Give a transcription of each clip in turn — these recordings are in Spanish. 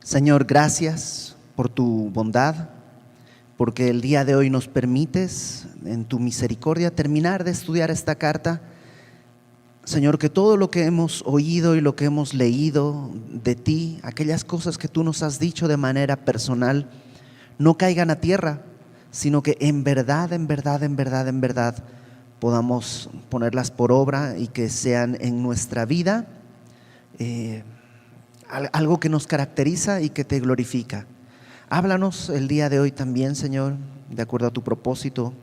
Señor, gracias por tu bondad, porque el día de hoy nos permites, en tu misericordia, terminar de estudiar esta carta. Señor, que todo lo que hemos oído y lo que hemos leído de ti, aquellas cosas que tú nos has dicho de manera personal, no caigan a tierra, sino que en verdad podamos ponerlas por obra y que sean en nuestra vida algo que nos caracteriza y que te glorifica. Háblanos el día de hoy también, Señor, de acuerdo a tu propósito,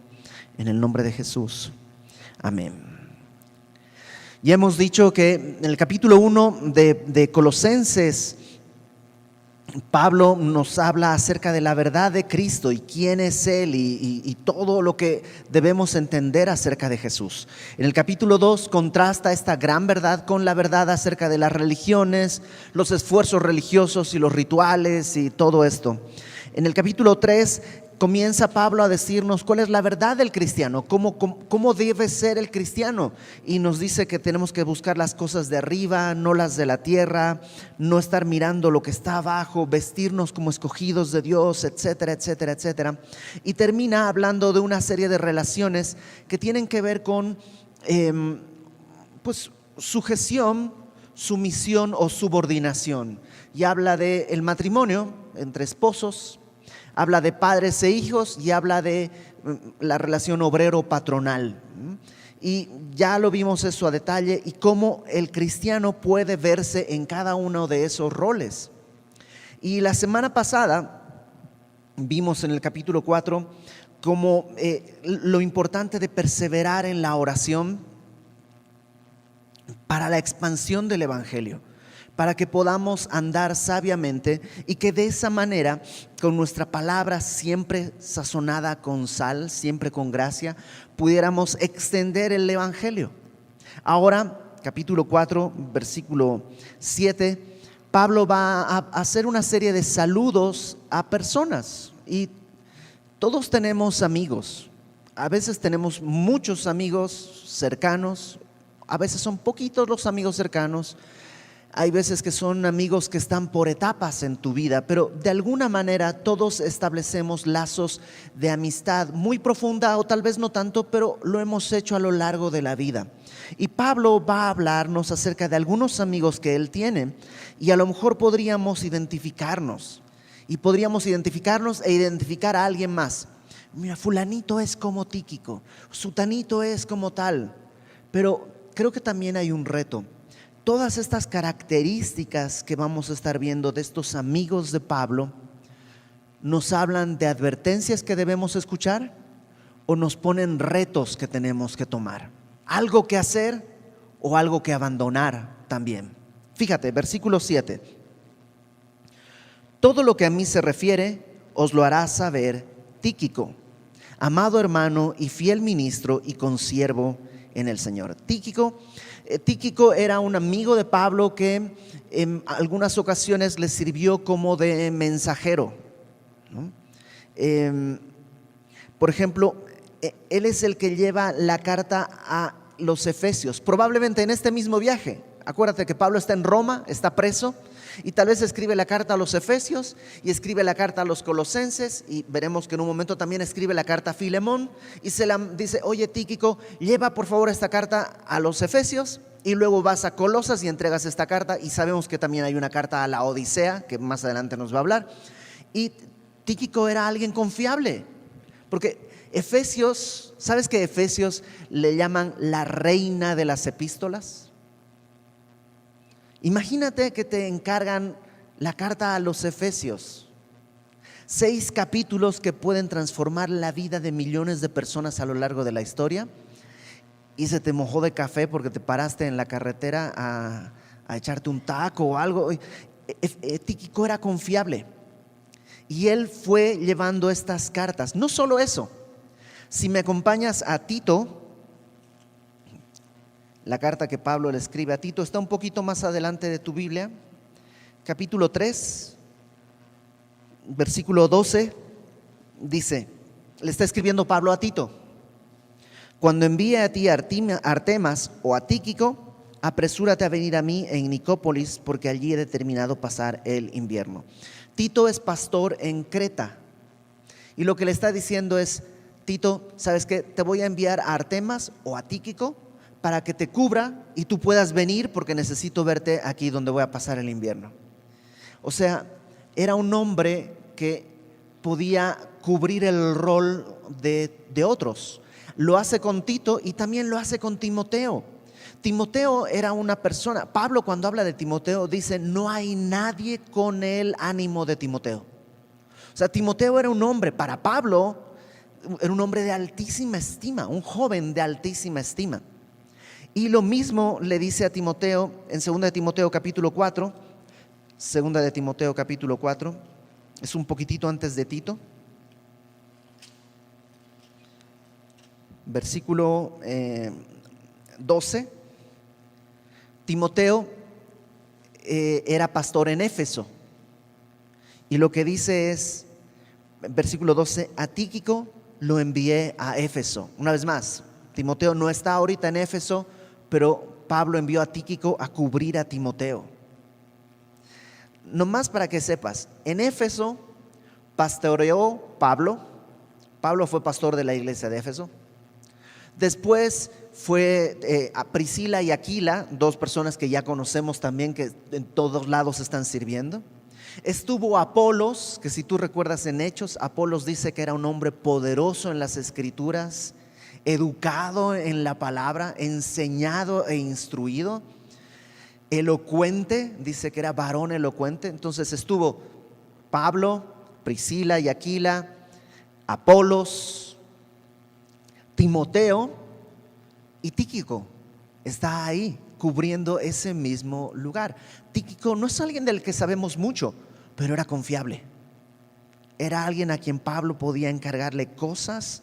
en el nombre de Jesús. Amén. Ya hemos dicho que en el capítulo 1 de Colosenses, Pablo nos habla acerca de la verdad de Cristo y quién es Él y todo lo que debemos entender acerca de Jesús. En el capítulo 2 contrasta esta gran verdad con la verdad acerca de las religiones, los esfuerzos religiosos y los rituales y todo esto. En el capítulo 3 comienza Pablo a decirnos cuál es la verdad del cristiano, cómo debe ser el cristiano. Y nos dice que tenemos que buscar las cosas de arriba, no las de la tierra, no estar mirando lo que está abajo, vestirnos como escogidos de Dios, etcétera, etcétera, etcétera. Y termina hablando de una serie de relaciones que tienen que ver con sujeción, sumisión o subordinación. Y habla del matrimonio entre esposos, habla de padres e hijos y habla de la relación obrero-patronal. Y ya lo vimos eso a detalle y cómo el cristiano puede verse en cada uno de esos roles. Y la semana pasada vimos en el capítulo 4 como lo importante de perseverar en la oración para la expansión del evangelio, para que podamos andar sabiamente y que de esa manera, con nuestra palabra siempre sazonada con sal, siempre con gracia, pudiéramos extender el evangelio. Ahora, capítulo 4, versículo 7, Pablo va a hacer una serie de saludos a personas y todos tenemos amigos. A veces tenemos muchos amigos cercanos, a veces son poquitos los amigos cercanos. Hay veces que son amigos que están por etapas en tu vida, pero de alguna manera todos establecemos lazos de amistad muy profunda o tal vez no tanto, pero lo hemos hecho a lo largo de la vida. Y Pablo va a hablarnos acerca de algunos amigos que él tiene y a lo mejor podríamos identificarnos e identificar a alguien más. Mira, fulanito es como Tíquico, sutanito es como tal, pero creo que también hay un reto. Todas estas características que vamos a estar viendo de estos amigos de Pablo nos hablan de advertencias que debemos escuchar o nos ponen retos que tenemos que tomar, algo que hacer o algo que abandonar también. Fíjate, versículo 7. Todo lo que a mí se refiere os lo hará saber Tíquico, amado hermano y fiel ministro y consiervo en el Señor. Tíquico era un amigo de Pablo que en algunas ocasiones le sirvió como de mensajero, ¿no? Por ejemplo, él es el que lleva la carta a los Efesios, probablemente en este mismo viaje. Acuérdate que Pablo está en Roma, está preso y tal vez escribe la carta a los Efesios y escribe la carta a los Colosenses y veremos que en un momento también escribe la carta a Filemón y se la dice: oye Tíquico, lleva por favor esta carta a los Efesios y luego vas a Colosas y entregas esta carta. Y sabemos que también hay una carta a la Odisea que más adelante nos va a hablar. Y Tíquico era alguien confiable porque Efesios, ¿sabes que Efesios le llaman la reina de las epístolas? Imagínate que te encargan la carta a los Efesios, 6 capítulos que pueden transformar la vida de millones de personas a lo largo de la historia, y se te mojó de café porque te paraste en la carretera a echarte un taco o algo. Tíquico era confiable y él fue llevando estas cartas. No solo eso, si me acompañas a Tito, la carta que Pablo le escribe a Tito está un poquito más adelante de tu Biblia, capítulo 3, versículo 12, dice, le está escribiendo Pablo a Tito: cuando envíe a ti a Artemas o a Tíquico, apresúrate a venir a mí en Nicópolis, porque allí he determinado pasar el invierno. Tito es pastor en Creta, y lo que le está diciendo es: Tito, ¿sabes qué? Te voy a enviar a Artemas o a Tíquico para que te cubra y tú puedas venir, porque necesito verte aquí donde voy a pasar el invierno. O sea, era un hombre que podía cubrir el rol de otros. Lo hace con Tito y también lo hace con Timoteo. Timoteo era una persona, Pablo cuando habla de Timoteo dice: no hay nadie con el ánimo de Timoteo. O sea, Timoteo era un hombre, para Pablo, era un hombre de altísima estima, un joven de altísima estima. Y lo mismo le dice a Timoteo en 2 de Timoteo capítulo 4, 2 de Timoteo capítulo 4, es un poquitito antes de Tito, versículo 12. Timoteo era pastor en Éfeso, y lo que dice es, versículo 12: a Tíquico lo envié a Éfeso. Una vez más, Timoteo no está ahorita en Éfeso, pero Pablo envió a Tíquico a cubrir a Timoteo. Nomás para que sepas, en Éfeso pastoreó Pablo. Pablo fue pastor de la iglesia de Éfeso. Después fue a Priscila y Aquila, dos personas que ya conocemos también, que en todos lados están sirviendo. Estuvo Apolos, que si tú recuerdas en Hechos, Apolos dice que era un hombre poderoso en las escrituras, educado en la palabra, enseñado e instruido, elocuente, dice que era varón elocuente. Entonces estuvo Pablo, Priscila y Aquila, Apolos, Timoteo y Tíquico está ahí cubriendo ese mismo lugar. Tíquico no es alguien del que sabemos mucho, pero era confiable. Era alguien a quien Pablo podía encargarle cosas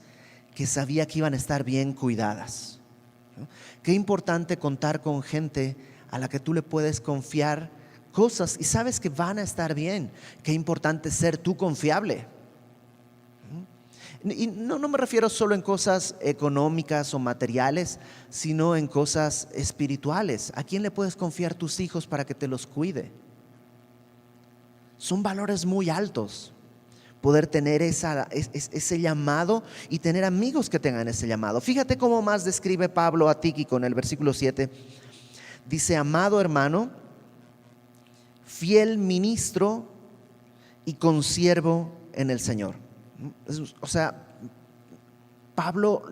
que sabía que iban a estar bien cuidadas. Qué importante contar con gente a la que tú le puedes confiar cosas y sabes que van a estar bien. Qué importante ser tú confiable. Y no me refiero solo en cosas económicas o materiales, sino en cosas espirituales. ¿A quién le puedes confiar tus hijos para que te los cuide? Son valores muy altos. Poder tener ese llamado y tener amigos que tengan ese llamado. Fíjate cómo más describe Pablo a Tíquico en el versículo 7. Dice: amado hermano, fiel ministro y consiervo en el Señor. O sea, Pablo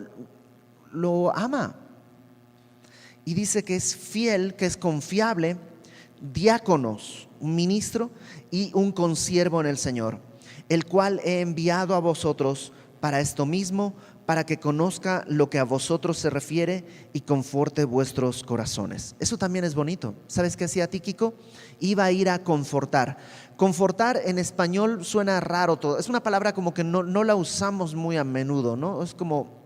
lo ama y dice que es fiel, que es confiable, diáconos, un ministro y un consiervo en el Señor, el cual he enviado a vosotros para esto mismo, para que conozca lo que a vosotros se refiere y conforte vuestros corazones. Eso también es bonito. ¿Sabes qué hacía Tíquico? Iba a ir a confortar. Confortar en español suena raro todo. Es una palabra como que no la usamos muy a menudo, ¿no? Es como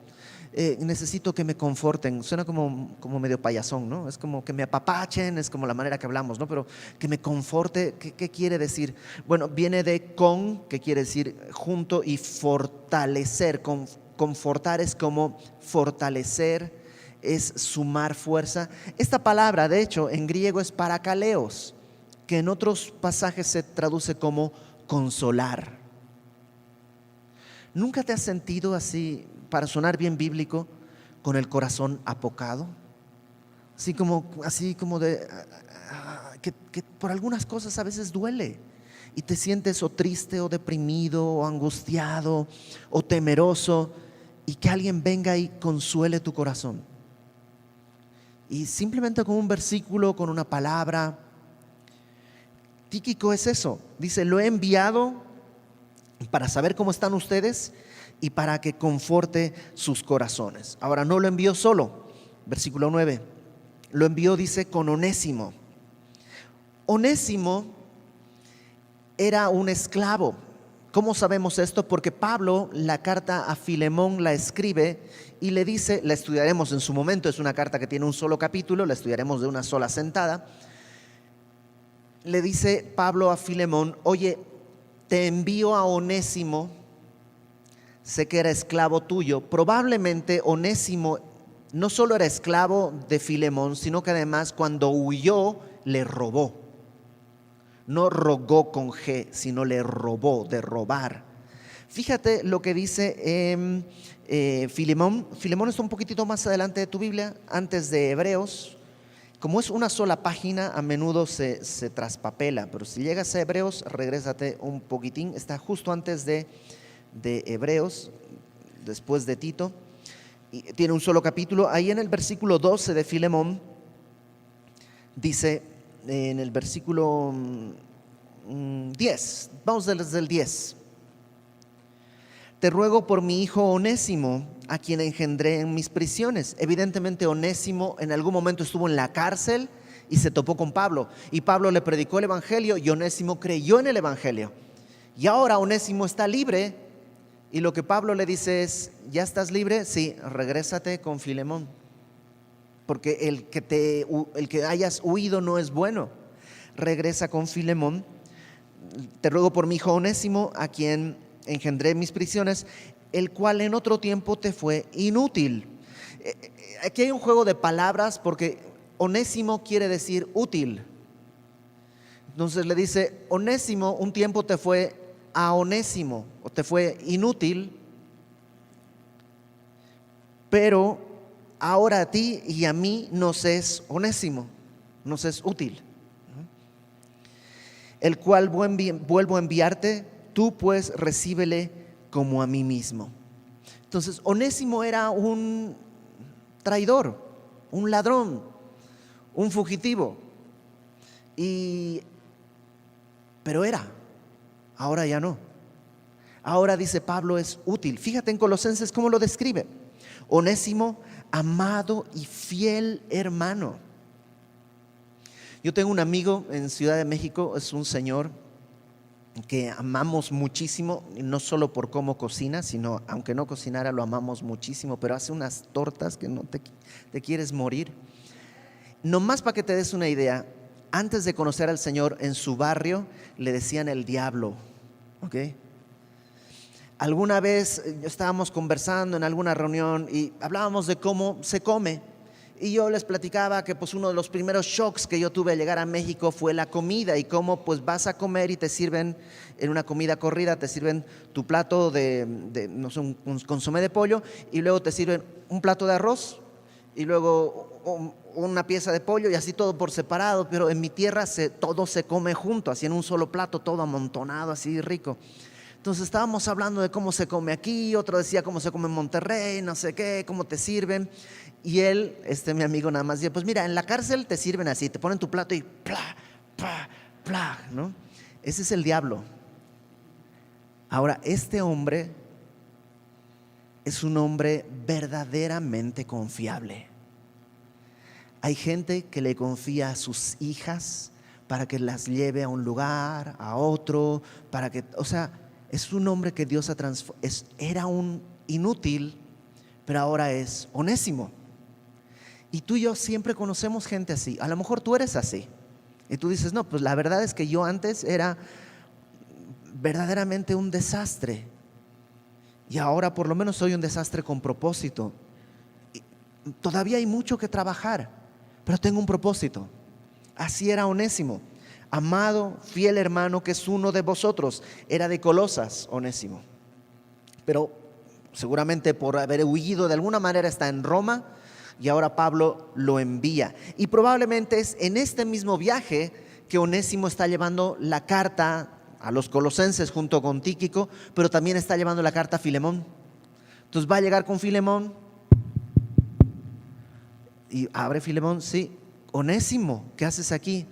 necesito que me conforten. Suena como medio payasón, ¿no? Es como que me apapachen, es como la manera que hablamos, ¿no? Pero que me conforte, ¿qué quiere decir? Bueno, viene de con, que quiere decir junto, y fortalecer. Confortar es como fortalecer, es sumar fuerza. Esta palabra, de hecho, en griego es parakaleos, que en otros pasajes se traduce como consolar. ¿Nunca te has sentido así, para sonar bien bíblico, con el corazón apocado? Así como de que por algunas cosas a veces duele y te sientes o triste o deprimido o angustiado o temeroso, y que alguien venga y consuele tu corazón. Y simplemente con un versículo, con una palabra. Tíquico es eso. Dice: lo he enviado para saber cómo están ustedes y para que conforte sus corazones. Ahora, no lo envió solo. Versículo 9. Lo envió, dice, con Onésimo. Onésimo era un esclavo. ¿Cómo sabemos esto? Porque Pablo la carta a Filemón la escribe y le dice, la estudiaremos en su momento, es una carta que tiene un solo capítulo, la estudiaremos de una sola sentada. Le dice Pablo a Filemón: oye, te envío a Onésimo, sé que era esclavo tuyo. Probablemente Onésimo no solo era esclavo de Filemón, sino que además cuando huyó le robó. No rogó con G, sino le robó, de robar. Fíjate lo que dice Filemón. Filemón está un poquitito más adelante de tu Biblia, antes de Hebreos. Como es una sola página, a menudo se traspapela, pero si llegas a Hebreos, regrésate un poquitín. Está justo antes de Hebreos, después de Tito. Y tiene un solo capítulo. Ahí en el versículo 12 de Filemón, dice, en el versículo 10, vamos desde el 10. Te ruego por mi hijo Onésimo, a quien engendré en mis prisiones. Evidentemente Onésimo en algún momento estuvo en la cárcel y se topó con Pablo. Y Pablo le predicó el evangelio y Onésimo creyó en el evangelio. Y ahora Onésimo está libre y lo que Pablo le dice es, ¿ya estás libre? Sí, regrésate con Filemón. Porque el que hayas huido no es bueno. Regresa con Filemón. Te ruego por mi hijo Onésimo, a quien engendré mis prisiones, el cual en otro tiempo te fue inútil. Aquí hay un juego de palabras porque Onésimo quiere decir útil. Entonces le dice, Onésimo, un tiempo te fue a Onésimo, o te fue inútil, pero ahora a ti y a mí nos es Onésimo, nos es útil. El cual vuelvo a enviarte, tú pues recíbele como a mí mismo. Entonces Onésimo era un traidor, un ladrón, un fugitivo, pero ahora ya no. Ahora dice Pablo es útil. Fíjate en Colosenses cómo lo describe. Onésimo, amado y fiel hermano. Yo tengo un amigo en Ciudad de México, es un señor que amamos muchísimo, no solo por cómo cocina, sino aunque no cocinara lo amamos muchísimo, pero hace unas tortas que no te quieres morir. Nomás para que te des una idea, antes de conocer al Señor, en su barrio le decían el diablo, ¿ok? Alguna vez estábamos conversando en alguna reunión y hablábamos de cómo se come. Y yo les platicaba que pues uno de los primeros shocks que yo tuve al llegar a México fue la comida y cómo pues vas a comer y te sirven en una comida corrida, te sirven tu plato de no sé, un consomé de pollo y luego te sirven un plato de arroz y luego una pieza de pollo y así todo por separado, pero en mi tierra todo se come junto, así en un solo plato, todo amontonado, así rico. Entonces estábamos hablando de cómo se come aquí, otro decía cómo se come en Monterrey, no sé qué, cómo te sirven. Y él, mi amigo nada más, dice, pues mira, en la cárcel te sirven así, te ponen tu plato y pla, pla, pla, ¿no? Ese es el diablo. Ahora, este hombre es un hombre verdaderamente confiable. Hay gente que le confía a sus hijas para que las lleve a un lugar, a otro, es un hombre que Dios ha transformado. Era un inútil, pero ahora es Onésimo. Y tú y yo siempre conocemos gente así. A lo mejor tú eres así. Y tú dices, no, pues la verdad es que yo antes era verdaderamente un desastre. Y ahora por lo menos soy un desastre con propósito. Y todavía hay mucho que trabajar, pero tengo un propósito. Así era Onésimo. Amado, fiel hermano, que es uno de vosotros. Era de Colosas, Onésimo. Pero seguramente por haber huido de alguna manera está en Roma y ahora Pablo lo envía. Y probablemente es en este mismo viaje que Onésimo está llevando la carta a los colosenses junto con Tíquico, pero también está llevando la carta a Filemón. Entonces va a llegar con Filemón y abre Filemón, sí, Onésimo, ¿qué haces aquí?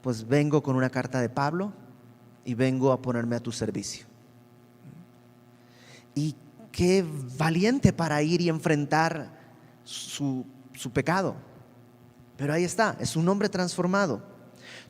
Pues vengo con una carta de Pablo y vengo a ponerme a tu servicio. Y qué valiente para ir y enfrentar su pecado. Pero ahí está, es un hombre transformado.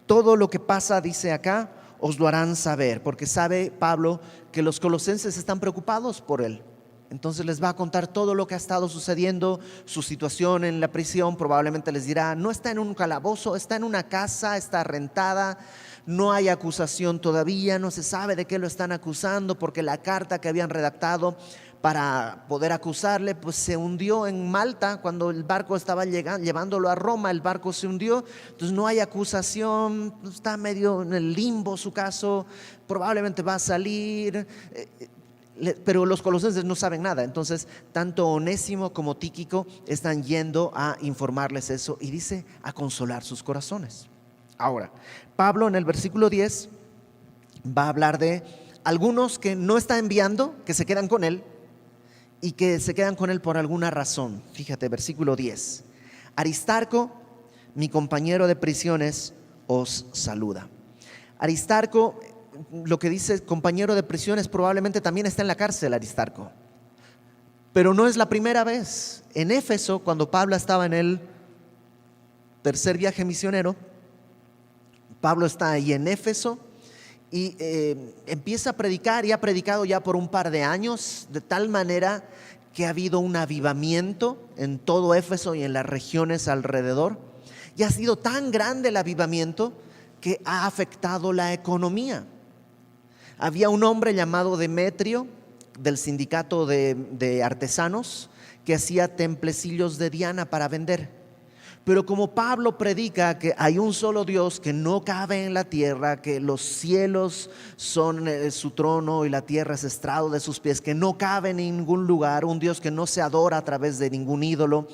Todo lo que pasa, dice acá, os lo harán saber, porque sabe Pablo que los colosenses están preocupados por él. Entonces les va a contar todo lo que ha estado sucediendo, su situación en la prisión. Probablemente les dirá, no está en un calabozo, está en una casa, está rentada, no hay acusación todavía, no se sabe de qué lo están acusando, porque la carta que habían redactado para poder acusarle, pues se hundió en Malta cuando el barco estaba llevándolo a Roma. El barco se hundió, entonces no hay acusación, está medio en el limbo su caso, probablemente va a salir, pero los colosenses no saben nada. Entonces tanto Onésimo como Tíquico están yendo a informarles eso, y dice a consolar sus corazones. Ahora, Pablo en el versículo 10 va a hablar de algunos que no está enviando, que se quedan con él, y que se quedan con él por alguna razón. Fíjate, versículo 10. Aristarco, mi compañero de prisiones, os saluda. Aristarco, lo que dice compañero de prisiones, probablemente también está en la cárcel Aristarco. Pero no es la primera vez. En Éfeso, cuando Pablo estaba en el tercer viaje misionero, Pablo está ahí en Éfeso y empieza a predicar, y ha predicado ya por un par de años, de tal manera que ha habido un avivamiento en todo Éfeso y en las regiones alrededor, y ha sido tan grande el avivamiento que ha afectado la economía. Había un hombre llamado Demetrio, del sindicato de artesanos, que hacía templecillos de Diana para vender. Pero como Pablo predica que hay un solo Dios, que no cabe en la tierra, que los cielos son su trono y la tierra es estrado de sus pies, que no cabe en ningún lugar, un Dios que no se adora a través de ningún ídolo,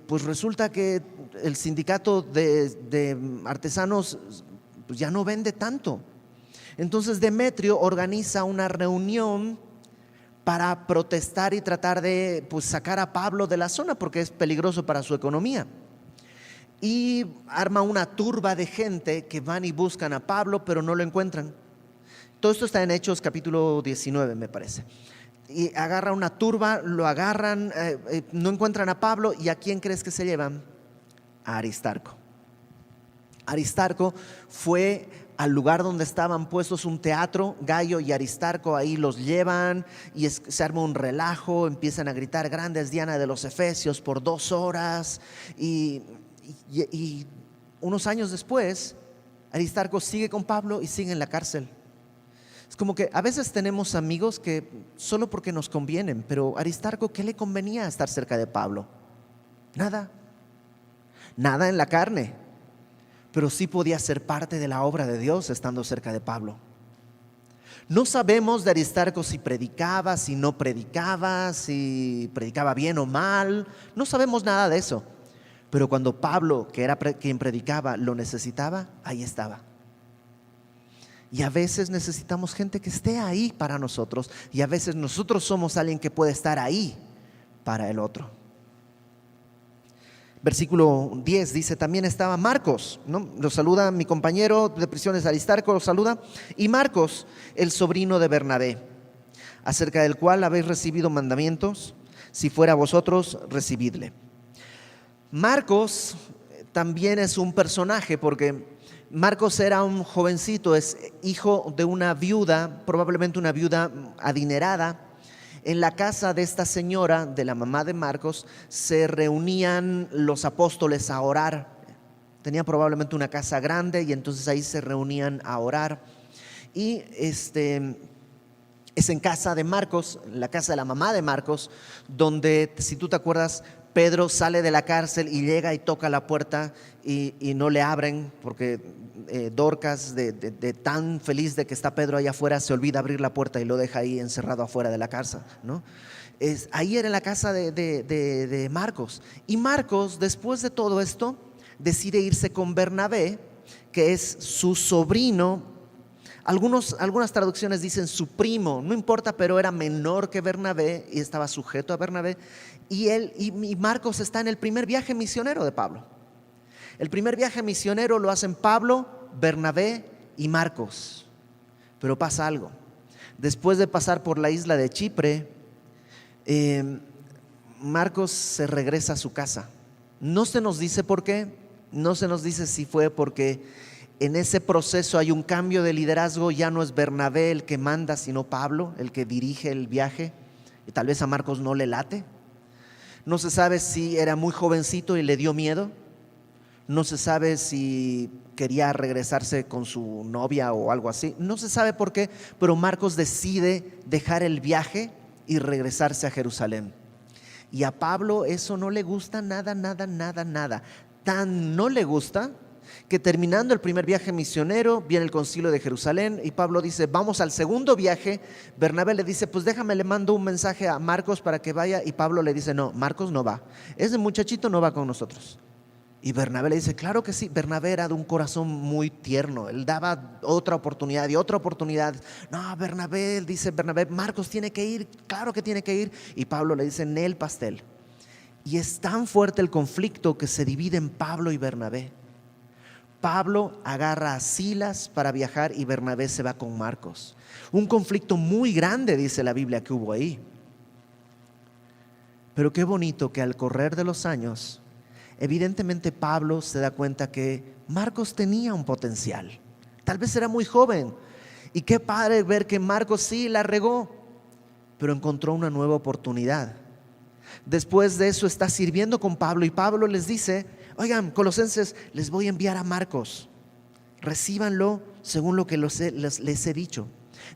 pues resulta que el sindicato de artesanos pues ya no vende tanto. Entonces Demetrio organiza una reunión para protestar y tratar de sacar a Pablo de la zona, porque es peligroso para su economía. Y arma una turba de gente que van y buscan a Pablo, pero no lo encuentran. Todo esto está en Hechos capítulo 19, me parece. Y agarra una turba, lo agarran, no encuentran a Pablo. ¿Y a quién crees que se llevan? A Aristarco. Aristarco fue al lugar donde estaban puestos un teatro. Gayo y Aristarco ahí los llevan, y se arma un relajo, empiezan a gritar grande es Diana de los Efesios por 2 horas, y unos años después Aristarco sigue con Pablo y sigue en la cárcel. Es como que a veces tenemos amigos que solo porque nos convienen, pero Aristarco, ¿qué le convenía estar cerca de Pablo? Nada en la carne, pero sí podía ser parte de la obra de Dios estando cerca de Pablo. No sabemos de Aristarco si predicaba, si no predicaba, si predicaba bien o mal. No sabemos nada de eso. Pero cuando Pablo, que era quien predicaba, lo necesitaba, ahí estaba. Y a veces necesitamos gente que esté ahí para nosotros, y a veces nosotros somos alguien que puede estar ahí para el otro. Versículo 10 dice, también estaba Marcos, ¿no? Lo saluda mi compañero de prisiones Aristarco, lo saluda, y Marcos, el sobrino de Bernabé, acerca del cual habéis recibido mandamientos, si fuera vosotros, recibidle. Marcos también es un personaje, porque Marcos era un jovencito, es hijo de una viuda, probablemente una viuda adinerada. En la casa de esta señora, de la mamá de Marcos, se reunían los apóstoles a orar. Tenían probablemente una casa grande, y entonces ahí se reunían a orar. Y es en casa de Marcos, en la casa de la mamá de Marcos, donde, si tú te acuerdas, Pedro sale de la cárcel y llega y toca la puerta, y no le abren, porque Dorcas, de tan feliz de que está Pedro allá afuera, se olvida abrir la puerta y lo deja ahí encerrado afuera de la cárcel, ¿no? Ahí era la casa de Marcos. Y Marcos, después de todo esto, decide irse con Bernabé, que es su sobrino. Algunas traducciones dicen su primo, no importa, pero era menor que Bernabé y estaba sujeto a Bernabé. Y Marcos está en el primer viaje misionero de Pablo. El primer viaje misionero lo hacen Pablo, Bernabé y Marcos. Pero pasa algo. Después de pasar por la isla de Chipre, Marcos se regresa a su casa. No se nos dice por qué, no se nos dice si fue porque en ese proceso hay un cambio de liderazgo. Ya no es Bernabé el que manda, sino Pablo el que dirige el viaje, y tal vez a Marcos no le late. No se sabe si era muy jovencito y le dio miedo. No se sabe si quería regresarse con su novia o algo así. No se sabe por qué, pero Marcos decide dejar el viaje y regresarse a Jerusalén. Y a Pablo eso no le gusta nada, nada, nada, nada. Tan no le gusta que terminando el primer viaje misionero viene el concilio de Jerusalén y Pablo dice, vamos al segundo viaje. Bernabé le dice, pues déjame, le mando un mensaje a Marcos para que vaya. Y Pablo le dice, no, Marcos no va, ese muchachito no va con nosotros. Y Bernabé le dice, claro que sí. Bernabé era de un corazón muy tierno, él daba otra oportunidad y otra oportunidad. No, Bernabé, dice Bernabé, Marcos tiene que ir, claro que tiene que ir. Y Pablo le dice, en el pastel. Y es tan fuerte el conflicto que se divide en Pablo y Bernabé. Pablo agarra a Silas para viajar y Bernabé se va con Marcos. Un conflicto muy grande, dice la Biblia, que hubo ahí. Pero qué bonito que al correr de los años, evidentemente Pablo se da cuenta que Marcos tenía un potencial. Tal vez era muy joven. Y qué padre ver que Marcos sí la regó, pero encontró una nueva oportunidad. Después de eso está sirviendo con Pablo y Pablo les dice, oigan, colosenses, les voy a enviar a Marcos. Recíbanlo según lo que les he dicho.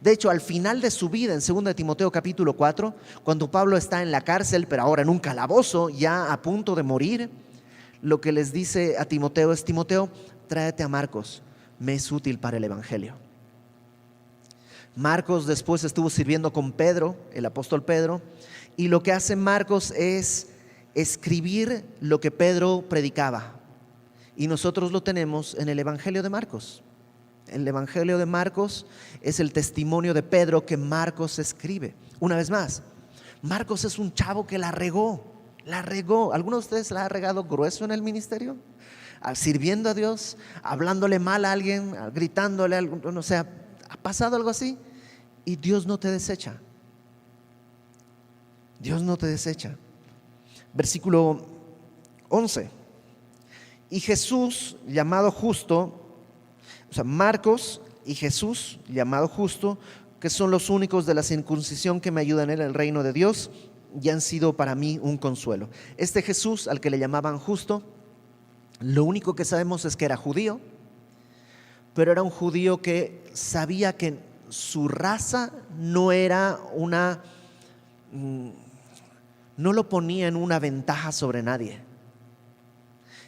De hecho, al final de su vida, en 2 de Timoteo capítulo 4, cuando Pablo está en la cárcel, pero ahora en un calabozo, ya a punto de morir, lo que les dice a Timoteo es, Timoteo, tráete a Marcos, me es útil para el evangelio. Marcos después estuvo sirviendo con Pedro, el apóstol Pedro, y lo que hace Marcos es escribir lo que Pedro predicaba. Y nosotros lo tenemos en el Evangelio de Marcos. El Evangelio de Marcos es el testimonio de Pedro que Marcos escribe. Una vez más, Marcos es un chavo que la regó. ¿Alguno de ustedes la ha regado grueso en el ministerio? Sirviendo a Dios, hablándole mal a alguien, gritándole a alguien, o sea, ¿ha pasado algo así? Y Dios no te desecha. Dios no te desecha. Versículo 11. Y Jesús, llamado justo, o sea, Marcos y Jesús, llamado justo, que son los únicos de la circuncisión que me ayudan en el reino de Dios, y han sido para mí un consuelo. Este Jesús, al que le llamaban justo, lo único que sabemos es que era judío, pero era un judío que sabía que su raza no era no lo ponía en una ventaja sobre nadie.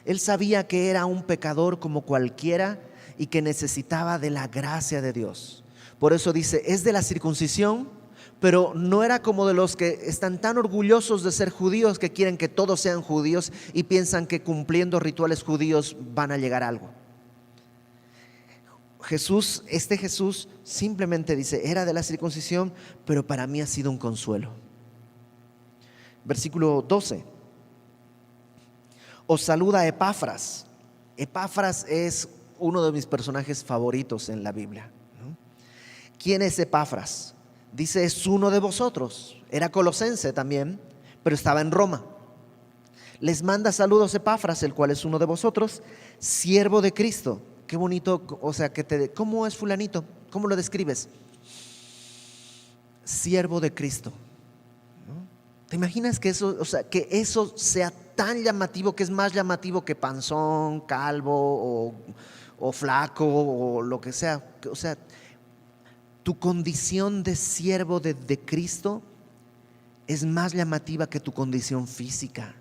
Él sabía que era un pecador como cualquiera y que necesitaba de la gracia de Dios. Por eso dice, es de la circuncisión, pero no era como de los que están tan orgullosos de ser judíos que quieren que todos sean judíos y piensan que cumpliendo rituales judíos van a llegar a algo. Este Jesús simplemente dice, era de la circuncisión, pero para mí ha sido un consuelo. Versículo 12. Os saluda Epafras. Epafras es uno de mis personajes favoritos en la Biblia, ¿no? ¿Quién es Epafras? Dice, es uno de vosotros. Era colosense también, pero estaba en Roma. Les manda saludos Epafras, el cual es uno de vosotros, siervo de Cristo. Qué bonito, o sea, ¿cómo es fulanito? ¿Cómo lo describes? Siervo de Cristo. ¿No? ¿Te imaginas que eso, o sea, que eso sea tan llamativo, que es más llamativo que panzón, calvo o flaco o lo que sea? O sea, tu condición de siervo de Cristo es más llamativa que tu condición física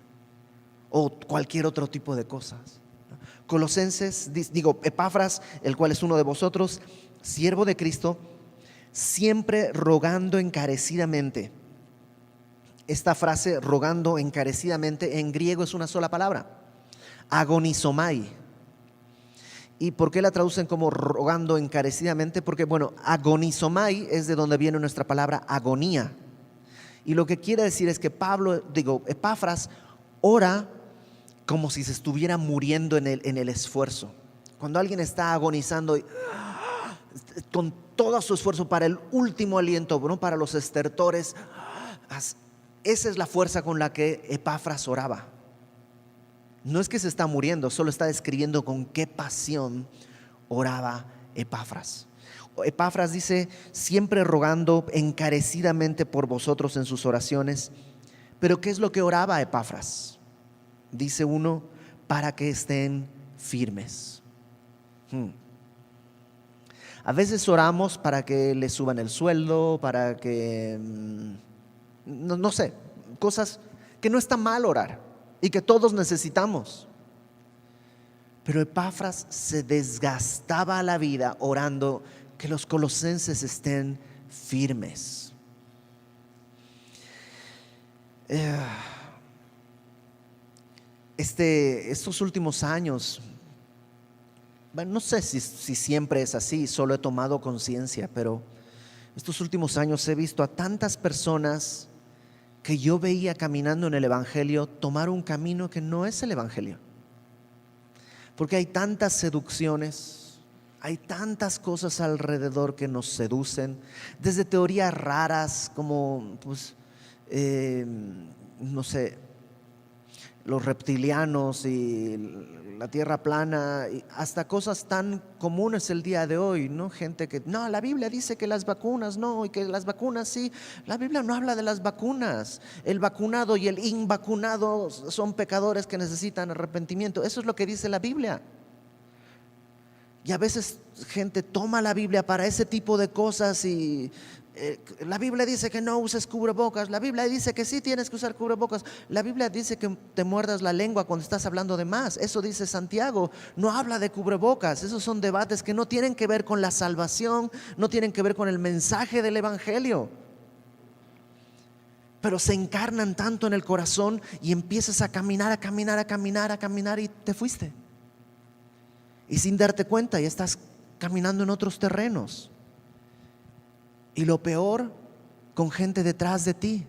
o cualquier otro tipo de cosas. Colosenses, Epafras, el cual es uno de vosotros, siervo de Cristo, siempre rogando encarecidamente. Esta frase, rogando encarecidamente, en griego es una sola palabra, agonizomai. ¿Y por qué la traducen como rogando encarecidamente? Porque, agonizomai es de donde viene nuestra palabra agonía. Y lo que quiere decir es que Epafras ora como si se estuviera muriendo en el esfuerzo. Cuando alguien está agonizando con todo su esfuerzo para el último aliento, ¿no? Para los estertores, esa es la fuerza con la que Epafras oraba. No es que se está muriendo, solo está describiendo con qué pasión oraba Epafras. Epafras dice, siempre rogando encarecidamente por vosotros en sus oraciones. Pero ¿qué es lo que oraba Epafras? Dice uno, para que estén firmes. A veces oramos para que les suban el sueldo, para que no sé, cosas que no está mal orar y que todos necesitamos. Pero Epafras se desgastaba la vida orando que los colosenses estén firmes. Estos últimos años, bueno, no sé si siempre es así, solo he tomado conciencia, pero estos últimos años he visto a tantas personas que yo veía caminando en el Evangelio tomar un camino que no es el Evangelio. Porque hay tantas seducciones, hay tantas cosas alrededor que nos seducen, desde teorías raras como, no sé, los reptilianos y la tierra plana, hasta cosas tan comunes el día de hoy, ¿no? Gente que, no, la Biblia dice que las vacunas no, y que las vacunas sí. La Biblia no habla de las vacunas. El vacunado y el invacunado son pecadores que necesitan arrepentimiento. Eso es lo que dice la Biblia. Y a veces gente toma la Biblia para ese tipo de cosas y la Biblia dice que no uses cubrebocas, la Biblia dice que sí tienes que usar cubrebocas, la Biblia dice que te muerdas la lengua cuando estás hablando de más. Eso dice Santiago, no habla de cubrebocas. Esos son debates que no tienen que ver con la salvación, no tienen que ver con el mensaje del Evangelio, pero se encarnan tanto en el corazón y empiezas a caminar y te fuiste. Y sin darte cuenta ya estás caminando en otros terrenos. Y lo peor, con gente detrás de ti.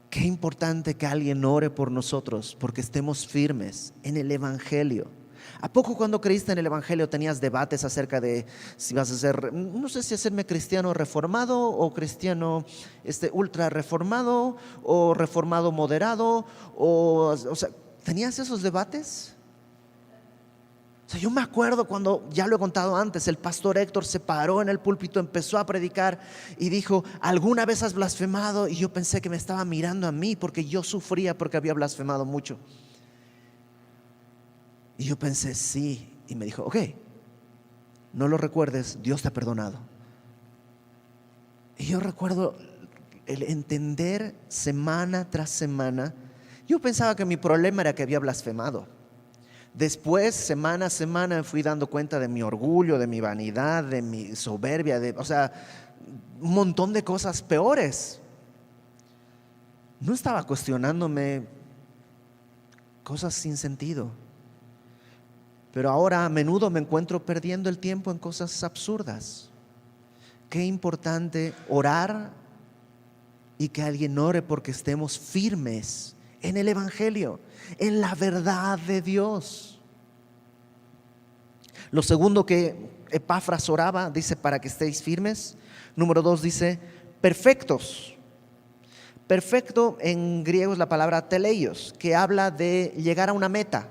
Qué importante que alguien ore por nosotros porque estemos firmes en el Evangelio. ¿A poco cuando creíste en el Evangelio tenías debates acerca de si vas a ser, no sé si hacerme cristiano reformado o cristiano ultra reformado o reformado moderado? O sea, ¿tenías esos debates? O sea, yo me acuerdo cuando, ya lo he contado antes, el pastor Héctor se paró en el púlpito, empezó a predicar y dijo, ¿alguna vez has blasfemado? Y yo pensé que me estaba mirando a mí porque yo sufría porque había blasfemado mucho. Y yo pensé, sí. Y me dijo, ok, no lo recuerdes, Dios te ha perdonado. Y yo recuerdo el entender semana tras semana. Yo pensaba que mi problema era que había blasfemado. Después, semana a semana, me fui dando cuenta de mi orgullo, de mi vanidad, de mi soberbia, o sea, un montón de cosas peores. No estaba cuestionándome cosas sin sentido. Pero ahora a menudo me encuentro perdiendo el tiempo en cosas absurdas. Qué importante orar y que alguien ore porque estemos firmes en el Evangelio, en la verdad de Dios. Lo segundo que Epafras oraba, dice, para que estéis firmes. Número 2 dice, perfectos. Perfecto en griego es la palabra teleios, que habla de llegar a una meta.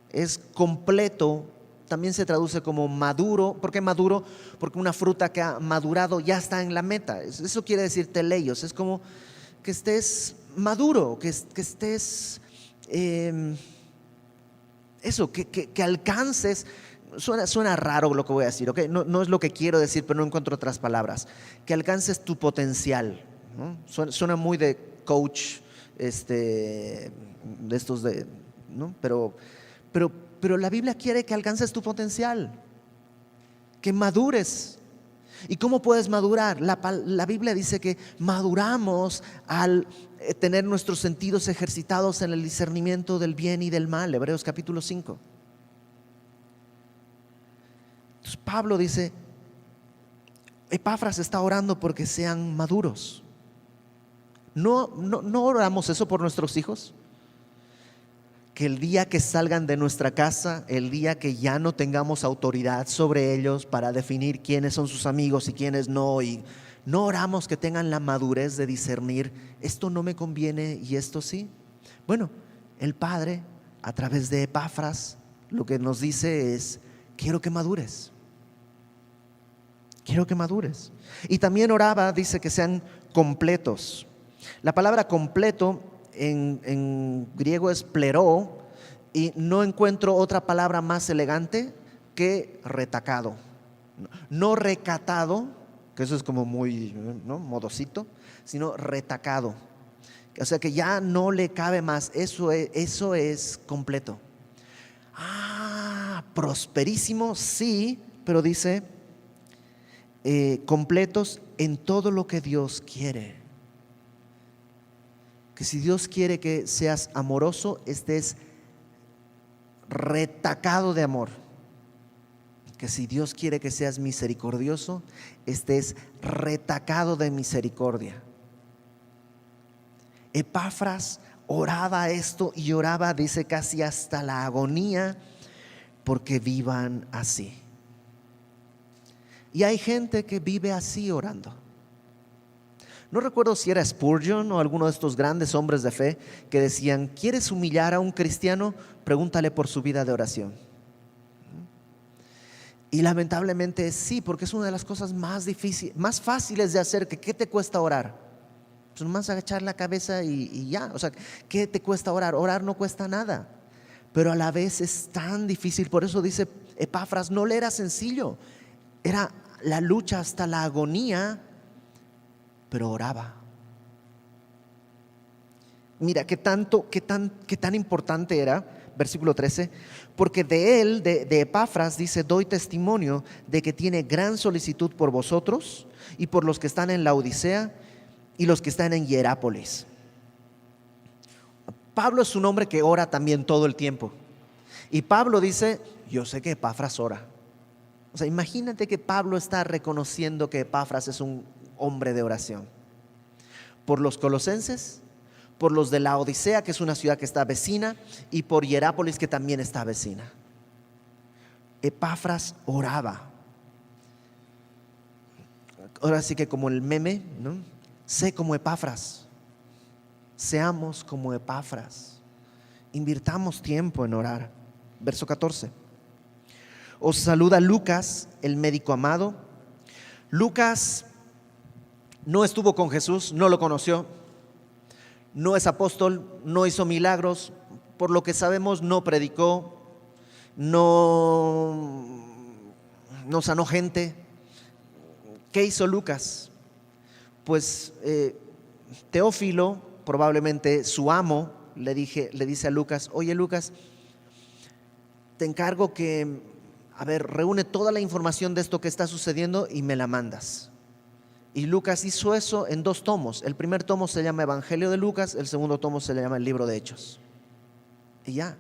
Es completo, también se traduce como maduro. ¿Por qué maduro? Porque una fruta que ha madurado ya está en la meta. Eso quiere decir teleios, es como que estés maduro, que estés, que alcances. Suena raro lo que voy a decir, ¿okay? No es lo que quiero decir, pero no encuentro otras palabras. Que alcances tu potencial, ¿no? Suena muy de coach, de estos ¿no? Pero la Biblia quiere que alcances tu potencial, que madures. ¿Y cómo puedes madurar? La Biblia dice que maduramos al tener nuestros sentidos ejercitados en el discernimiento del bien y del mal. Hebreos capítulo 5. Entonces Pablo dice, Epafras está orando porque sean maduros. ¿No oramos eso por nuestros hijos? Que el día que salgan de nuestra casa, el día que ya no tengamos autoridad sobre ellos para definir quiénes son sus amigos y quiénes no, y no oramos que tengan la madurez de discernir, esto no me conviene y esto sí. Bueno, el Padre a través de Epafras lo que nos dice es, quiero que madures. Quiero que madures. Y también oraba, dice, que sean completos. La palabra completo en griego es pleró, y no encuentro otra palabra más elegante que retacado. No recatado, que eso es como muy, ¿no?, modosito, sino retacado. O sea que ya no le cabe más. Eso es completo. Prosperísimo, sí, pero dice completos en todo lo que Dios quiere. Que si Dios quiere que seas amoroso, estés retacado de amor. Que si Dios quiere que seas misericordioso, estés retacado de misericordia. Epafras oraba esto y oraba, dice, casi hasta la agonía, porque vivan así. Y hay gente que vive así orando. No recuerdo si era Spurgeon o alguno de estos grandes hombres de fe que decían: ¿quieres humillar a un cristiano? Pregúntale por su vida de oración. Y lamentablemente sí, porque es una de las cosas más difíciles, más fáciles de hacer. ¿Qué te cuesta orar? Pues nomás agachar la cabeza y ya. O sea, ¿qué te cuesta orar? Orar no cuesta nada, pero a la vez es tan difícil. Por eso dice Epafras, no le era sencillo, era la lucha hasta la agonía, pero oraba. Mira qué tan importante era. Versículo 13, porque de él, de Epafras, dice: doy testimonio de que tiene gran solicitud por vosotros y por los que están en la Odisea y los que están en Hierápolis. Pablo es un hombre que ora también todo el tiempo. Y Pablo dice: yo sé que Epafras ora. O sea, imagínate que Pablo está reconociendo que Epafras es un hombre de oración. Por los colosenses, por los de la Odisea, que es una ciudad que está vecina, y por Hierápolis, que también está vecina. Epafras oraba. Ahora sí que como el meme, ¿no? Sé como Epafras. Seamos como Epafras. Invirtamos tiempo en orar. Verso 14. Os saluda Lucas, el médico amado. Lucas no estuvo con Jesús, no lo conoció. No es apóstol, no hizo milagros, por lo que sabemos no predicó, no sanó gente. ¿Qué hizo Lucas? Pues Teófilo, probablemente su amo, le dice a Lucas: oye Lucas, te encargo que, reúne toda la información de esto que está sucediendo y me la mandas. Y Lucas hizo eso en 2 tomos. El primer tomo se llama Evangelio de Lucas, el segundo tomo se le llama el Libro de Hechos. Y ya.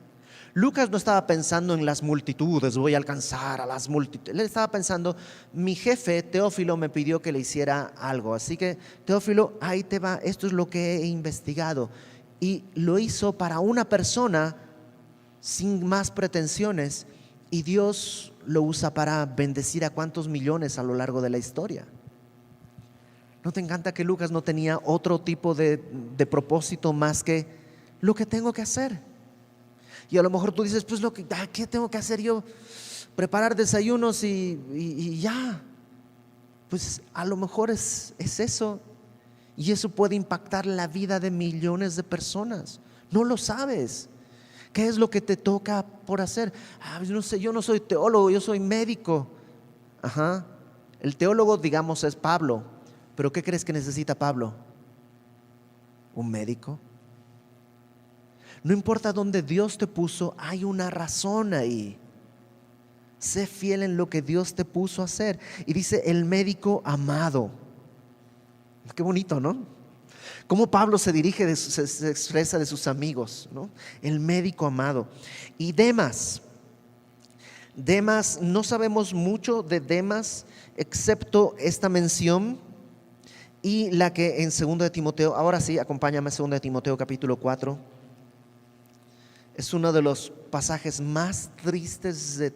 Lucas no estaba pensando en las multitudes, voy a alcanzar a las multitudes. Él estaba pensando: mi jefe Teófilo me pidió que le hiciera algo, así que Teófilo, ahí te va, esto es lo que he investigado. Y lo hizo para una persona sin más pretensiones, y Dios lo usa para bendecir a cuántos millones a lo largo de la historia. ¿No te encanta que Lucas no tenía otro tipo de propósito más que lo que tengo que hacer? Y a lo mejor tú dices: pues ¿qué tengo que hacer yo? Preparar desayunos y ya. Pues a lo mejor es eso. Y eso puede impactar la vida de millones de personas. No lo sabes. ¿Qué es lo que te toca por hacer? No sé, yo no soy teólogo, yo soy médico. El teólogo, digamos, es Pablo. Pero ¿qué crees que necesita Pablo? ¿Un médico? No importa dónde Dios te puso, hay una razón ahí. Sé fiel en lo que Dios te puso a hacer. Y dice: el médico amado. Qué bonito, ¿no? Cómo Pablo se dirige, se expresa de sus amigos, ¿no? El médico amado. Y Demas, no sabemos mucho de Demas, excepto esta mención y la que en 2 de Timoteo. Ahora sí, acompáñame a 2 de Timoteo capítulo 4. Es uno de los pasajes más tristes de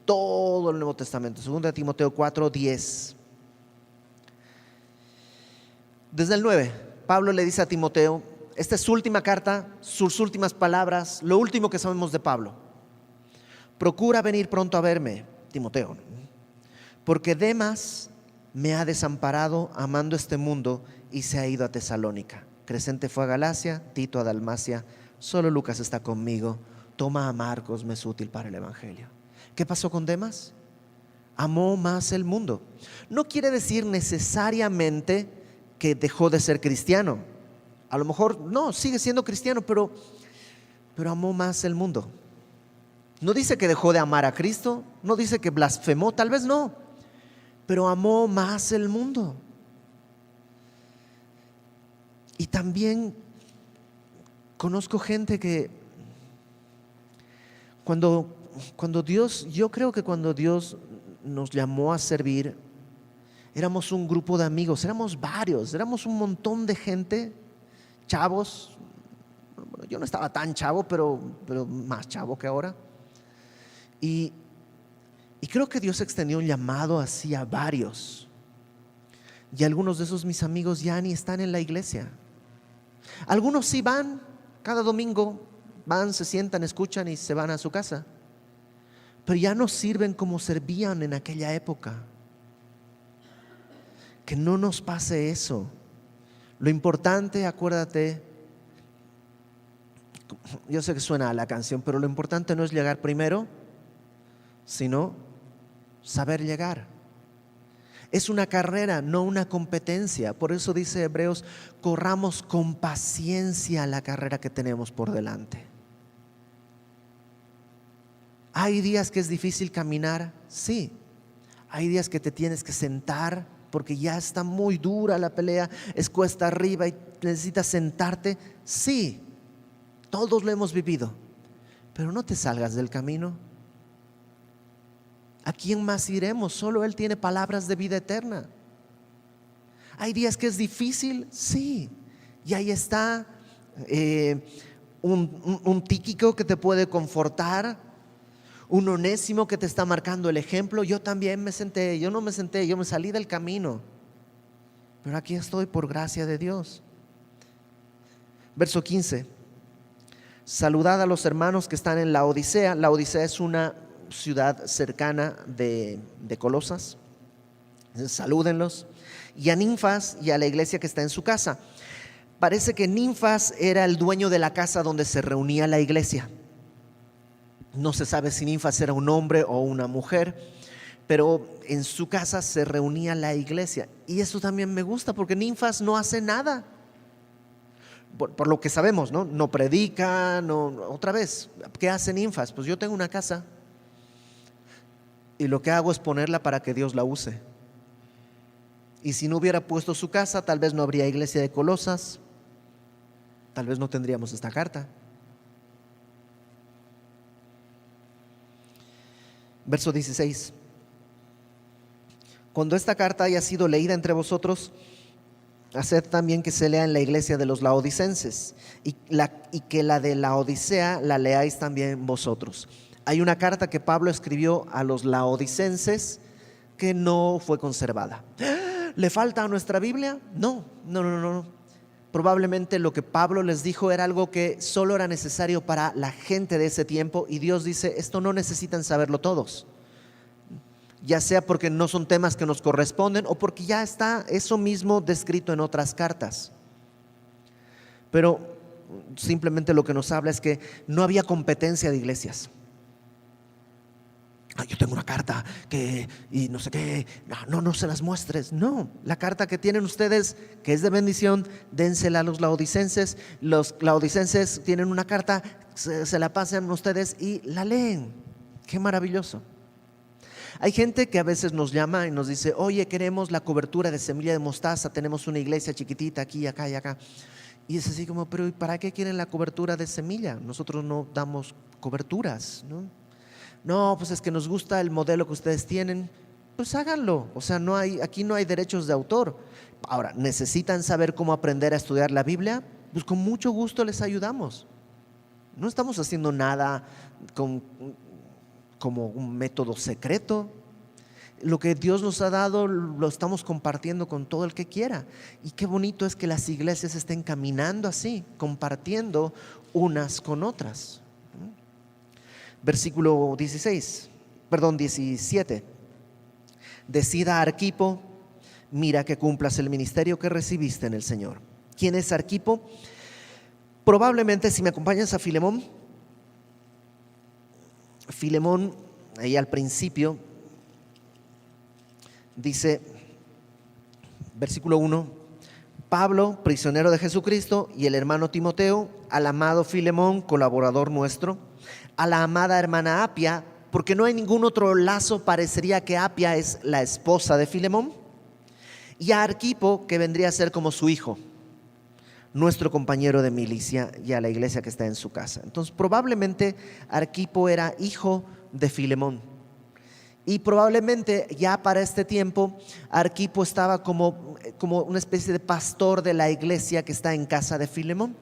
todo el Nuevo Testamento. 2 de Timoteo 4:10. Desde el 9, Pablo le dice a Timoteo, esta es su última carta, sus últimas palabras, lo último que sabemos de Pablo: procura venir pronto a verme, Timoteo, porque Demas me ha desamparado amando este mundo y se ha ido a Tesalónica. Crescente fue a Galacia, Tito a Dalmacia, solo Lucas está conmigo. Toma a Marcos, me es útil para el evangelio. ¿Qué pasó con Demas? amó más el mundo. No quiere decir necesariamente que dejó de ser cristiano. A lo mejor no, sigue siendo cristiano, pero amó más el mundo. No dice que dejó de amar a Cristo, no dice que blasfemó, tal vez no, pero amó más el mundo. Y también conozco gente que cuando Dios, yo creo que cuando Dios nos llamó a servir, éramos un grupo de amigos, éramos varios, éramos un montón de gente, chavos. Bueno, yo no estaba tan chavo, pero más chavo que ahora. Y creo que Dios extendió un llamado así a varios. Y algunos de esos mis amigos ya ni están en la iglesia. Algunos sí van, cada domingo van, se sientan, escuchan y se van a su casa. Pero ya no sirven como servían en aquella época. Que no nos pase eso. Lo importante, acuérdate, yo sé que suena a la canción, pero lo importante no es llegar primero, sino saber llegar. Es una carrera, no una competencia. Por eso dice Hebreos, corramos con paciencia la carrera que tenemos por delante. ¿Hay días que es difícil caminar? Sí. Hay días que te tienes que sentar porque ya está muy dura la pelea, es cuesta arriba y necesitas sentarte. Sí, todos lo hemos vivido, pero no te salgas del camino. ¿A quién más iremos? Solo Él tiene palabras de vida eterna. ¿Hay días que es difícil? Sí. Y ahí está un Tíquico que te puede confortar, un Onésimo que te está marcando el ejemplo. Yo también me senté, yo no me senté, yo me salí del camino, pero aquí estoy por gracia de Dios. Verso 15. Saludad a los hermanos que están en Laodicea. Laodicea es una ciudad cercana de Colosas. Salúdenlos. Y a Ninfas y a la iglesia que está en su casa. Parece que Ninfas era el dueño de la casa donde se reunía la iglesia. No se sabe si Ninfas era un hombre o una mujer, pero en su casa se reunía la iglesia. Y eso también me gusta porque Ninfas no hace nada. Por lo que sabemos, no predica, otra vez, ¿qué hace Ninfas? Pues yo tengo una casa y lo que hago es ponerla para que Dios la use. Y si no hubiera puesto su casa, tal vez no habría iglesia de Colosas, tal vez no tendríamos esta carta. Verso 16. Cuando esta carta haya sido leída entre vosotros, haced también que se lea en la iglesia de los laodicenses y que la de Laodicea la leáis también vosotros. Hay una carta que Pablo escribió a los laodicenses que no fue conservada. ¿Le falta a nuestra Biblia? No. Probablemente lo que Pablo les dijo era algo que solo era necesario para la gente de ese tiempo, y Dios dice, esto no necesitan saberlo todos, ya sea porque no son temas que nos corresponden o porque ya está eso mismo descrito en otras cartas. Pero simplemente lo que nos habla es que no había competencia de iglesias. Yo tengo una carta y no sé qué, no se las muestres. No, la carta que tienen ustedes, que es de bendición, dénsela a los laodicenses. Los laodicenses tienen una carta, se la pasan ustedes y la leen. Qué maravilloso. Hay gente que a veces nos llama y nos dice, oye, queremos la cobertura de Semilla de Mostaza, tenemos una iglesia chiquitita aquí, acá y acá. Y es así como, pero ¿y para qué quieren la cobertura de Semilla? Nosotros no damos coberturas, No, pues es que nos gusta el modelo que ustedes tienen. Pues háganlo. O sea, aquí no hay derechos de autor. Ahora, ¿necesitan saber cómo aprender a estudiar la Biblia? Pues con mucho gusto les ayudamos. No estamos haciendo nada como un método secreto. Lo que Dios nos ha dado lo estamos compartiendo con todo el que quiera. Y qué bonito es que las iglesias estén caminando así, compartiendo unas con otras. Versículo 17. Decida Arquipo, mira que cumplas el ministerio que recibiste en el Señor. ¿Quién es Arquipo? Probablemente, si me acompañas a Filemón, ahí al principio Dice, versículo 1, Pablo, prisionero de Jesucristo, y el hermano Timoteo, al amado Filemón, colaborador nuestro, a la amada hermana Apia, porque no hay ningún otro lazo, parecería que Apia es la esposa de Filemón, y a Arquipo, que vendría a ser como su hijo, nuestro compañero de milicia, y a la iglesia que está en su casa. Entonces probablemente Arquipo era hijo de Filemón, y probablemente ya para este tiempo Arquipo estaba como una especie de pastor de la iglesia que está en casa de Filemón.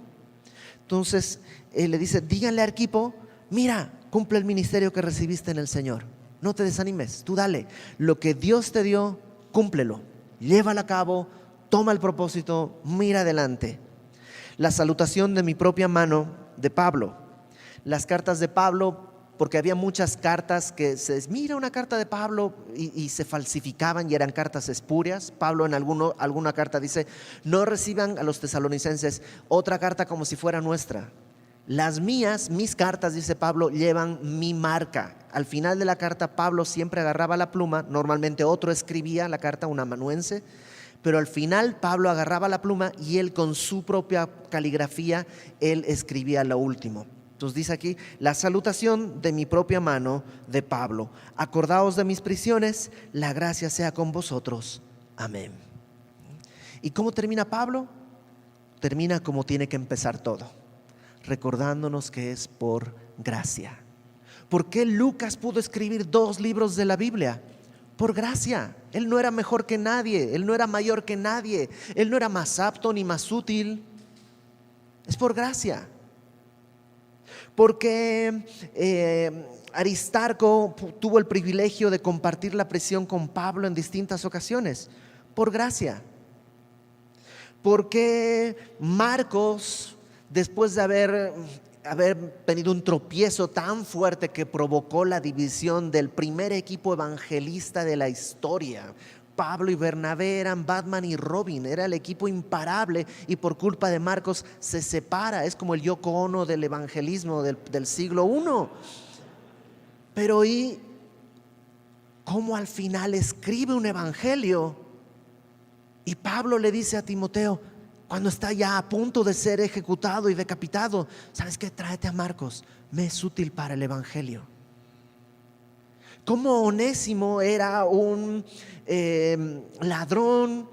Entonces le dice, díganle a Arquipo, mira, cumple el ministerio que recibiste en el Señor, no te desanimes, tú dale, lo que Dios te dio, cúmplelo, llévalo a cabo, toma el propósito, mira adelante. La salutación de mi propia mano de Pablo. Las cartas de Pablo, porque había muchas cartas que mira una carta de Pablo y se falsificaban y eran cartas espurias. Pablo en alguna carta dice, no reciban a los tesalonicenses otra carta como si fuera nuestra. Mis cartas, dice Pablo, llevan mi marca. Al final de la carta Pablo siempre agarraba la pluma, normalmente otro escribía la carta, un amanuense, pero al final Pablo agarraba la pluma y él con su propia caligrafía, él escribía lo último. Entonces dice aquí, la salutación de mi propia mano de Pablo. Acordaos de mis prisiones, la gracia sea con vosotros. Amén. ¿Y cómo termina Pablo? Termina como tiene que empezar todo, recordándonos que es por gracia. ¿Por qué Lucas pudo escribir 2 libros de la Biblia? Por gracia. Él no era mejor que nadie, él no era mayor que nadie, él no era más apto ni más útil. Es por gracia. Porque Aristarco tuvo el privilegio de compartir la prisión con Pablo en distintas ocasiones, por gracia. Porque Marcos, después de haber tenido un tropiezo tan fuerte que provocó la división del primer equipo evangelista de la historia, Pablo y Bernabé eran Batman y Robin, era el equipo imparable, y por culpa de Marcos se separa. Es como el Yoko Ono del evangelismo del siglo I. Pero ¿y cómo al final escribe un evangelio? Y Pablo le dice a Timoteo, cuando está ya a punto de ser ejecutado y decapitado, ¿sabes qué? Tráete a Marcos, me es útil para el evangelio. Como Onésimo era un ladrón,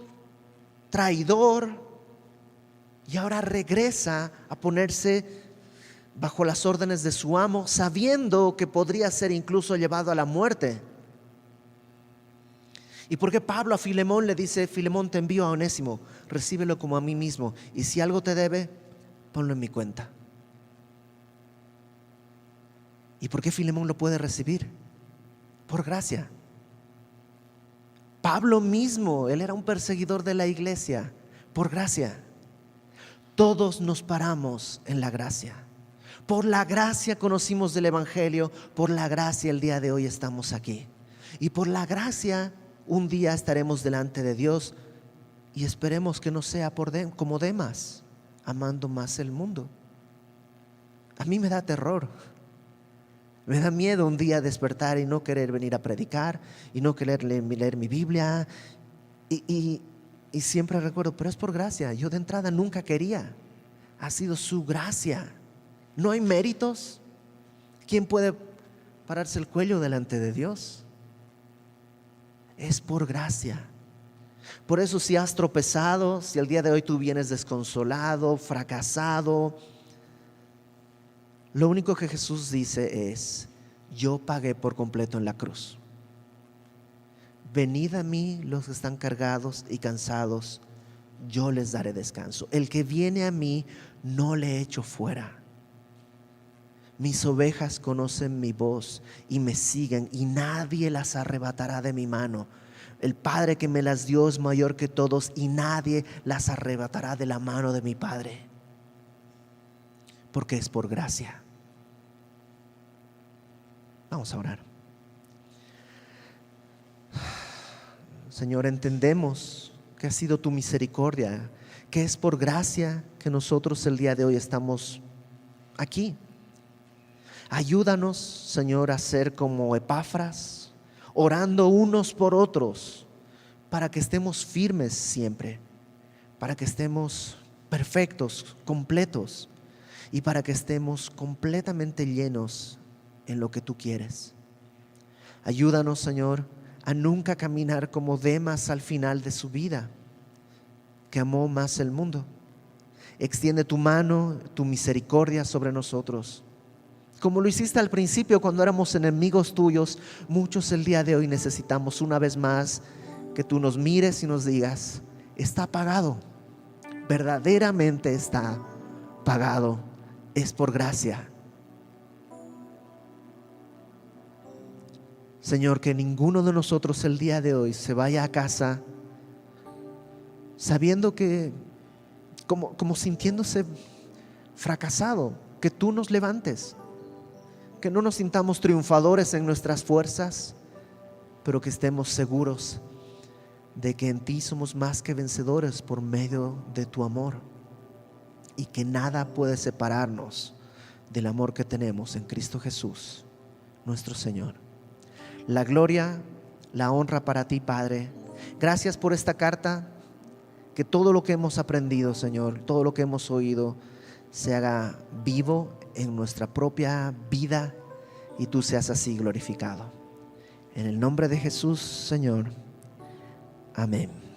traidor, y ahora regresa a ponerse bajo las órdenes de su amo, sabiendo que podría ser incluso llevado a la muerte. ¿Y por qué Pablo a Filemón le dice, Filemón, te envío a Onésimo, recíbelo como a mí mismo, y si algo te debe, ponlo en mi cuenta? ¿Y por qué Filemón lo puede recibir? Por gracia. Pablo mismo, él era un perseguidor de la iglesia, por gracia. Todos nos paramos en la gracia. Por la gracia conocimos del evangelio, por la gracia el día de hoy estamos aquí. Y por la gracia un día estaremos delante de Dios, y esperemos que no sea como Demas, amando más el mundo. A mí me da terror. Me da miedo un día despertar y no querer venir a predicar y no querer leer mi Biblia. Y siempre recuerdo, pero es por gracia. Yo de entrada nunca quería. Ha sido su gracia. No hay méritos. ¿Quién puede pararse el cuello delante de Dios? Es por gracia. Por eso si has tropezado, si el día de hoy tú vienes desconsolado, fracasado, lo único que Jesús dice es, yo pagué por completo en la cruz. Venid a mí los que están cargados y cansados, yo les daré descanso. El que viene a mí no le echo fuera. Mis ovejas conocen mi voz y me siguen, y nadie las arrebatará de mi mano. El Padre que me las dio es mayor que todos, y nadie las arrebatará de la mano de mi Padre. Porque es por gracia. Vamos a orar. Señor, entendemos que ha sido tu misericordia, que es por gracia que nosotros el día de hoy estamos aquí. Ayúdanos, Señor, a ser como Epafras, orando unos por otros, para que estemos firmes siempre, para que estemos perfectos, completos, y para que estemos completamente llenos en lo que tú quieres. Ayúdanos, Señor, a nunca caminar como Demas al final de su vida, que amó más el mundo. Extiende tu mano, tu misericordia sobre nosotros. Como lo hiciste al principio cuando éramos enemigos tuyos, muchos el día de hoy necesitamos una vez más que tú nos mires y nos digas: está pagado, verdaderamente está pagado, es por gracia. Señor, que ninguno de nosotros el día de hoy se vaya a casa sabiendo que, como sintiéndose fracasado, que tú nos levantes, que no nos sintamos triunfadores en nuestras fuerzas, pero que estemos seguros de que en ti somos más que vencedores por medio de tu amor, y que nada puede separarnos del amor que tenemos en Cristo Jesús, nuestro Señor. La gloria, la honra para ti, Padre. Gracias por esta carta. Que todo lo que hemos aprendido, Señor, todo lo que hemos oído, se haga vivo en nuestra propia vida y tú seas así glorificado. En el nombre de Jesús, Señor. Amén.